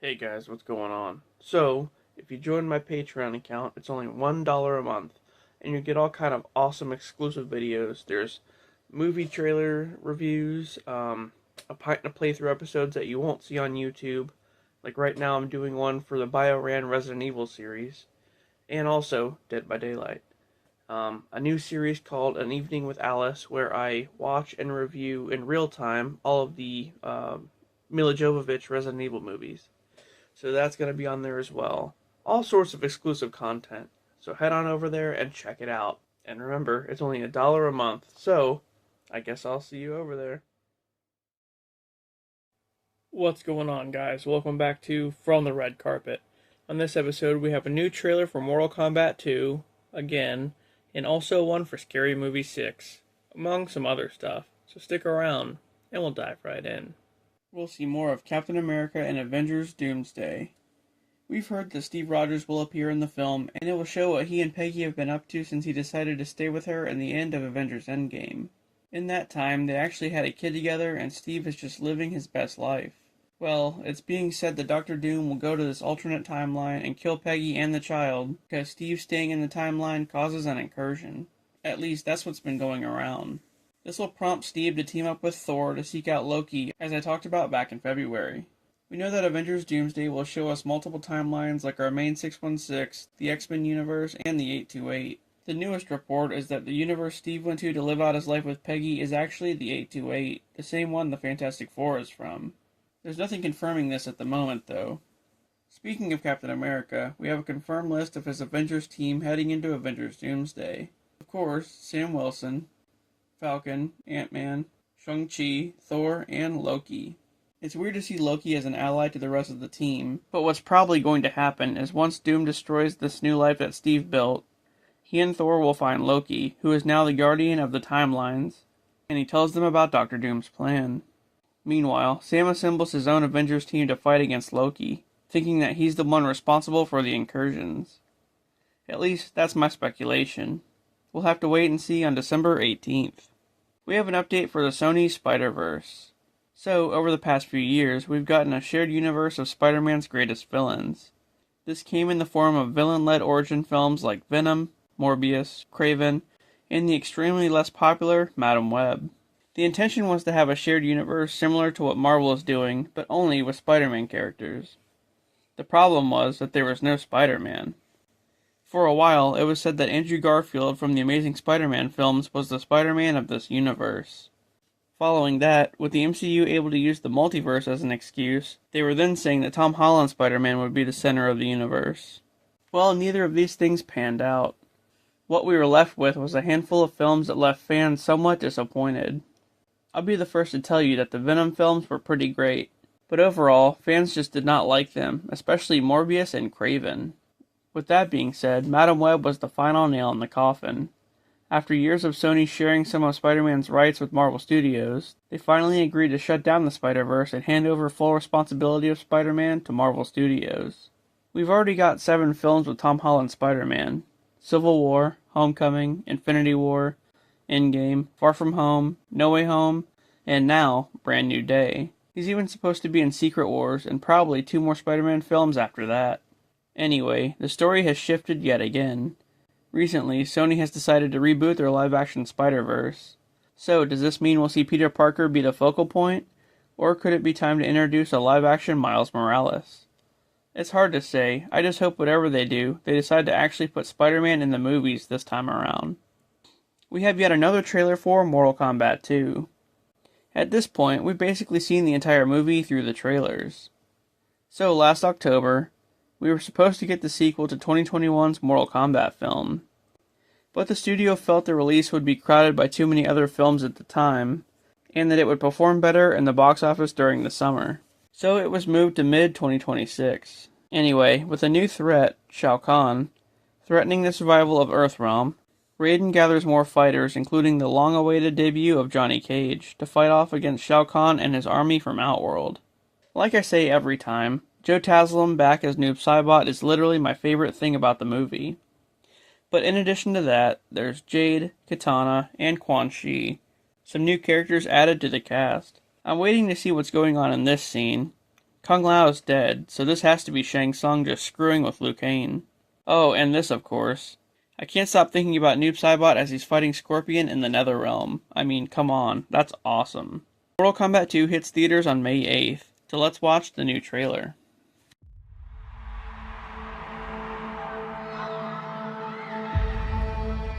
Hey guys, what's going on? So, if you join my Patreon account, it's only $1 a month, and you get all kind of awesome exclusive videos. There's movie trailer reviews, a pint and a playthrough episodes that you won't see on YouTube. Like right now, I'm doing one for the BioRan Resident Evil series, and also Dead by Daylight. A new series called An Evening with Alice, where I watch and review in real time all of the Mila Jovovich Resident Evil movies. So that's going to be on there as well. All sorts of exclusive content. So head on over there and check it out. And remember, it's only $1 a month. So I guess I'll see you over there. What's going on, guys? Welcome back to From the Red Carpet. On this episode, we have a new trailer for Mortal Kombat 2, again, and also one for Scary Movie 6, among some other stuff. So stick around, and we'll dive right in. We'll see more of Captain America and Avengers Doomsday. We've heard that Steve Rogers will appear in the film, and it will show what he and Peggy have been up to since he decided to stay with her in the end of Avengers Endgame. In that time, they actually had a kid together, and Steve is just living his best life. Well, it's being said that Doctor Doom will go to this alternate timeline and kill Peggy and the child, because Steve staying in the timeline causes an incursion. At least, that's what's been going around. This will prompt Steve to team up with Thor to seek out Loki, as I talked about back in February. We know that Avengers Doomsday will show us multiple timelines like our main 616, the X-Men universe, and the 828. The newest report is that the universe Steve went to live out his life with Peggy is actually the 828, the same one the Fantastic Four is from. There's nothing confirming this at the moment, though. Speaking of Captain America, we have a confirmed list of his Avengers team heading into Avengers Doomsday. Of course, Sam Wilson, Falcon, Ant-Man, Shang-Chi, Thor, and Loki. It's weird to see Loki as an ally to the rest of the team, but what's probably going to happen is once Doom destroys this new life that Steve built, he and Thor will find Loki, who is now the guardian of the timelines, and he tells them about Doctor Doom's plan. Meanwhile, Sam assembles his own Avengers team to fight against Loki, thinking that he's the one responsible for the incursions. At least, that's my speculation. We'll have to wait and see on December 18th. We have an update for the Sony Spider-Verse. So, over the past few years, we've gotten a shared universe of Spider-Man's greatest villains. This came in the form of villain-led origin films like Venom, Morbius, Kraven, and the extremely less popular Madam Web. The intention was to have a shared universe similar to what Marvel is doing, but only with Spider-Man characters. The problem was that there was no Spider-Man. For a while, it was said that Andrew Garfield from the Amazing Spider-Man films was the Spider-Man of this universe. Following that, with the MCU able to use the multiverse as an excuse, they were then saying that Tom Holland's Spider-Man would be the center of the universe. Well, neither of these things panned out. What we were left with was a handful of films that left fans somewhat disappointed. I'll be the first to tell you that the Venom films were pretty great, but overall, fans just did not like them, especially Morbius and Kraven. With that being said, Madam Web was the final nail in the coffin. After years of Sony sharing some of Spider-Man's rights with Marvel Studios, they finally agreed to shut down the Spider-Verse and hand over full responsibility of Spider-Man to Marvel Studios. We've already got 7 films with Tom Holland's Spider-Man: Civil War, Homecoming, Infinity War, Endgame, Far From Home, No Way Home, and now, Brand New Day. He's even supposed to be in Secret Wars, and probably 2 more Spider-Man films after that. Anyway, the story has shifted yet again. Recently, Sony has decided to reboot their live-action Spider-Verse. So, does this mean we'll see Peter Parker be the focal point? Or could it be time to introduce a live-action Miles Morales? It's hard to say. I just hope whatever they do, they decide to actually put Spider-Man in the movies this time around. We have yet another trailer for Mortal Kombat 2. At this point, we've basically seen the entire movie through the trailers. So, last October, we were supposed to get the sequel to 2021's Mortal Kombat film. But the studio felt the release would be crowded by too many other films at the time, and that it would perform better in the box office during the summer. So it was moved to mid-2026. Anyway, with a new threat, Shao Kahn, threatening the survival of Earthrealm, Raiden gathers more fighters, including the long-awaited debut of Johnny Cage, to fight off against Shao Kahn and his army from Outworld. Like I say every time, Joe Taslim back as Noob Saibot is literally my favorite thing about the movie. But in addition to that, there's Jade, Katana, and Quan Chi, some new characters added to the cast. I'm waiting to see what's going on in this scene. Kung Lao is dead, so this has to be Shang Tsung just screwing with Liu Kang. Oh, and this, of course. I can't stop thinking about Noob Saibot as he's fighting Scorpion in the Netherrealm. I mean, come on, that's awesome. Mortal Kombat 2 hits theaters on May 8th, so let's watch the new trailer.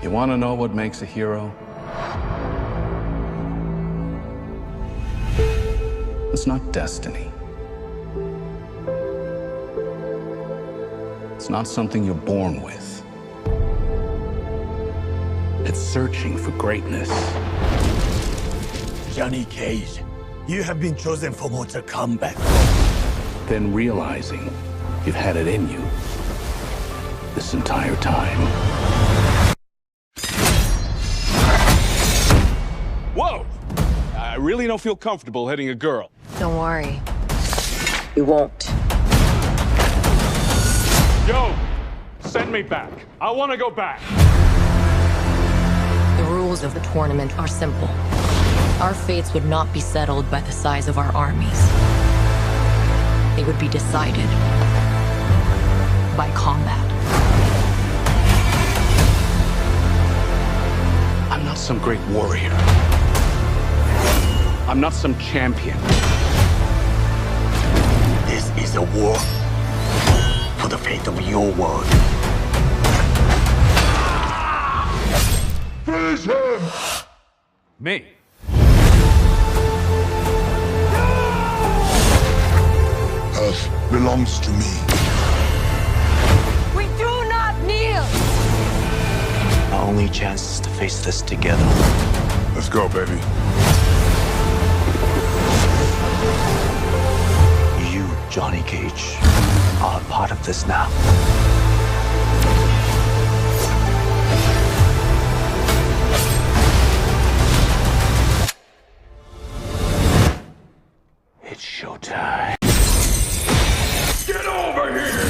You want to know what makes a hero? It's not destiny. It's not something you're born with. It's searching for greatness. Johnny Cage, you have been chosen for Mortal Kombat. Then realizing you've had it in you this entire time. Whoa! I really don't feel comfortable hitting a girl. Don't worry. You won't. Yo! Send me back. I want to go back. The rules of the tournament are simple. Our fates would not be settled by the size of our armies. They would be decided by combat. I'm not some great warrior. I'm not some champion. This is a war for the fate of your world. Finish him! Me? Earth belongs to me. We do not kneel! Our only chance is to face this together. Let's go, baby. You, Johnny Cage, are a part of this now. It's showtime. Get over here!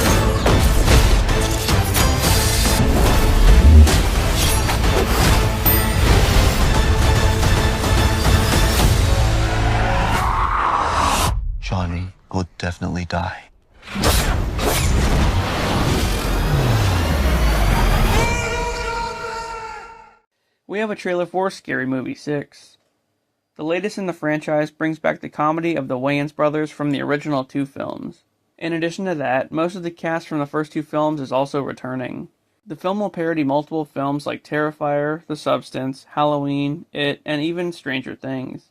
Johnny will definitely die. We have a trailer for Scary Movie 6. The latest in the franchise brings back the comedy of the Wayans brothers from the original 2 films. In addition to that, most of the cast from the first 2 films is also returning. The film will parody multiple films like Terrifier, The Substance, Halloween, It, and even Stranger Things.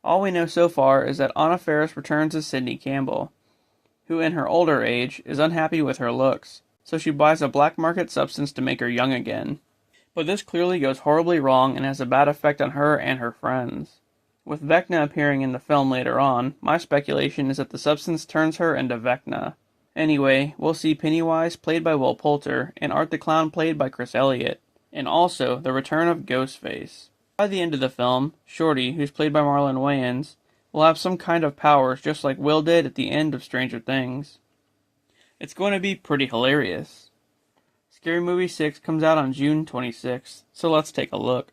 All we know so far is that Anna Faris returns as Sydney Campbell, who in her older age is unhappy with her looks, so she buys a black market substance to make her young again. But this clearly goes horribly wrong and has a bad effect on her and her friends. With Vecna appearing in the film later on, my speculation is that the substance turns her into Vecna. Anyway, we'll see Pennywise played by Will Poulter and Art the Clown played by Chris Elliott, and also the return of Ghostface. By the end of the film, Shorty, who's played by Marlon Wayans, will have some kind of powers just like Will did at the end of Stranger Things. It's going to be pretty hilarious. Scary Movie 6 comes out on June 26th, so let's take a look.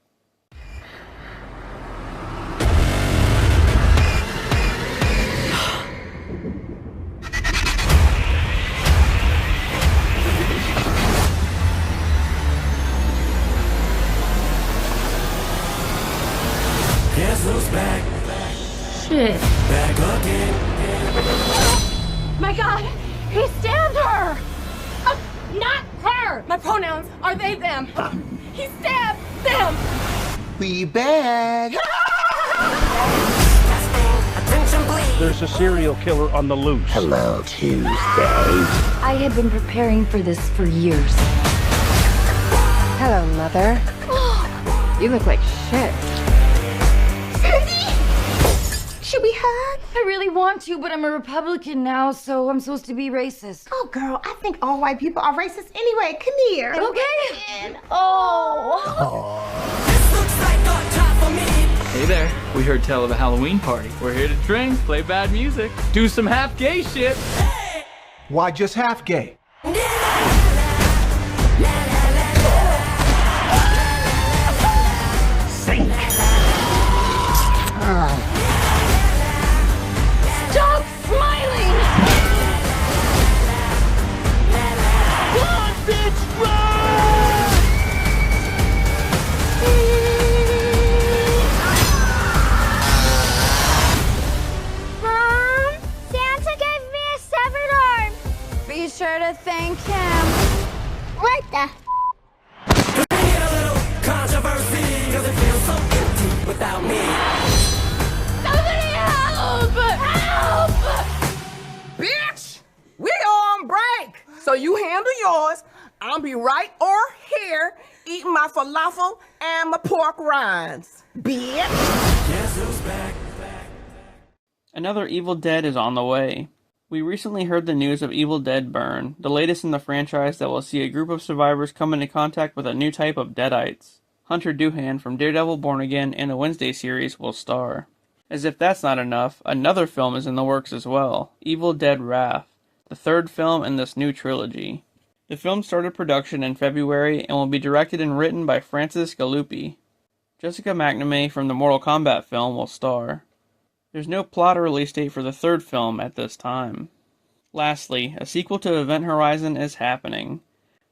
Guess who's back? Shit. Back again. My God! He stabbed her! Not her! My pronouns are they, them. He stabbed them! We back. There's a serial killer on the loose. Hello, Tuesday. I had been preparing for this for years. Hello, Mother. You look like shit. Should we hug? I really want to, but I'm a Republican now, so I'm supposed to be racist. Oh, girl, I think all white people are racist anyway. Come here. Okay. Oh. Hey there, we heard tell of a Halloween party. We're here to drink, play bad music, do some half gay shit. Why just half gay? Sink. Stop smiling! sure to thank him. What the? Somebody help! Help! Bitch! We on break! So you handle yours. I'll be right over here eating my falafel and my pork rinds. Bitch! Guess who's back? Another Evil Dead is on the way. We recently heard the news of Evil Dead Burn, the latest in the franchise that will see a group of survivors come into contact with a new type of Deadites. Hunter Doohan from Daredevil Born Again and the Wednesday series will star. As if that's not enough, another film is in the works as well, Evil Dead Wrath, the third film in this new trilogy. The film started production in February and will be directed and written by Francis Galuppi. Jessica McNamee from the Mortal Kombat film will star. There's no plot or release date for the third film at this time. Lastly, a sequel to Event Horizon is happening.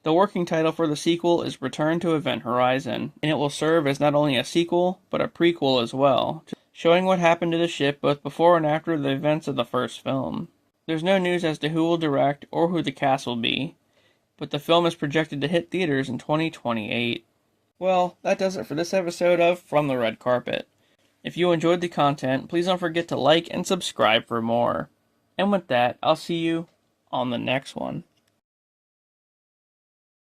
The working title for the sequel is Return to Event Horizon, and it will serve as not only a sequel, but a prequel as well, showing what happened to the ship both before and after the events of the first film. There's no news as to who will direct or who the cast will be, but the film is projected to hit theaters in 2028. Well, that does it for this episode of From the Red Carpet. If you enjoyed the content, please don't forget to like and subscribe for more. And with that, I'll see you on the next one.